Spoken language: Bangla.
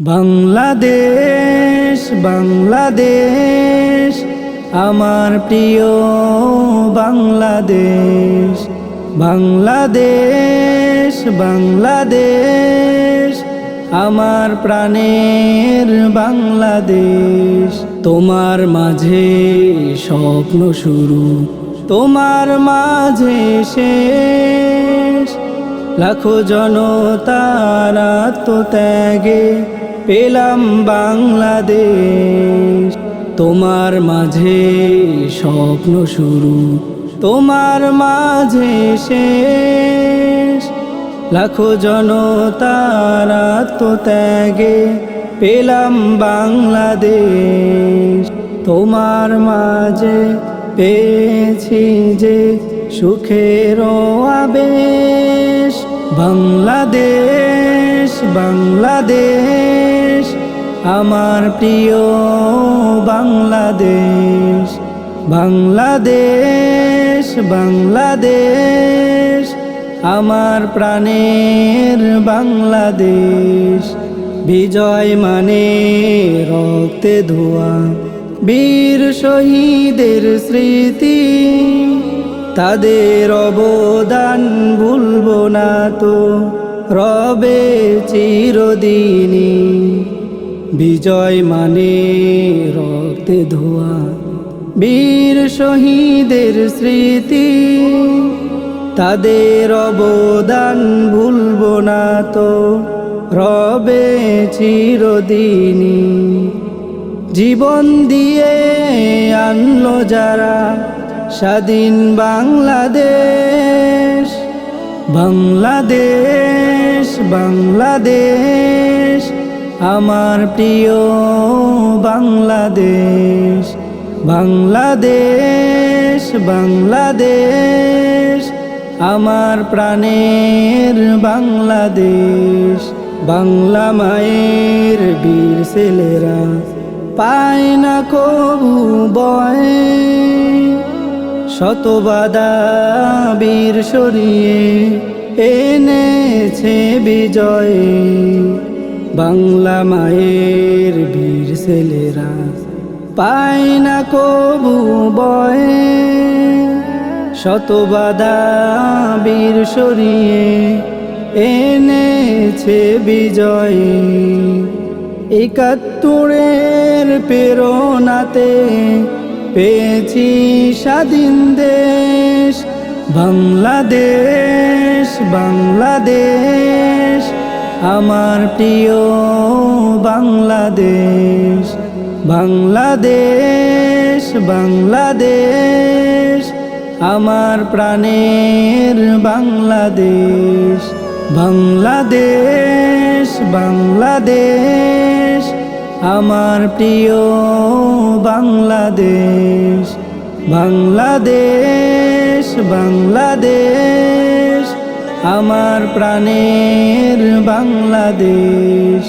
বাংলাদেশ বাংলাদেশ আমার প্রিয় বাংলাদেশ। বাংলাদেশ বাংলাদেশ আমার প্রাণের বাংলাদেশ। তোমার মাঝে স্বপ্ন শুরু, তোমার মাঝে শেষ। লাখো জনতার আত্মত্যাগে পেলাম বাংলাদেশ। তোমার মাঝে স্বপ্ন শুরু, তোমার মাঝে শেষ। লাখো জনতার আত্মত্যাগে পেলাম বাংলাদেশ। তোমার মাঝে পেয়েছি যে সুখের আবেশ। বাংলাদেশ বাংলাদেশ আমার প্রিয় বাংলাদেশ। বাংলাদেশ বাংলাদেশ আমার প্রাণের বাংলাদেশ। বিজয় মানে রক্তে ধোয়া বীর শহীদের স্মৃতি, তাদের অবদান ভুলবো না তো রবে চিরদিনই। বিজয় মানে রক্তে ধোয়া বীর শহীদের স্মৃতি, তাদের অবদান ভুলবো না তো রবে চিরদিনই। জীবন দিয়ে আনলো যারা স্বাধীন বাংলাদেশ। বাংলাদেশ বাংলাদেশ আমার প্রিয় বাংলাদেশ। বাংলাদেশ বাংলাদেশ আমার প্রাণের বাংলাদেশ। বাংলা মায়ের বীর ছেলেরা পায় না কবু বয়, শত বাধা বীর সরিয়ে এনেছে বিজয়। বাংলা মায়ের বীর ছেলেরা পায় না কবু বয়, শত বাধা বীর সরিয়ে এনেছে বিজয়। ৭১-এর প্রেরণাতে পেয়েছি স্বাধীন দেশ। বাংলাদেশ বাংলাদেশ আমার প্রিয় বাংলাদেশ। বাংলাদেশ বাংলাদেশ আমার প্রাণের বাংলাদেশ। বাংলাদেশ বাংলাদেশ আমার প্রিয় বাংলাদেশ। বাংলাদেশ বাংলাদেশ আমার প্রাণের বাংলাদেশ।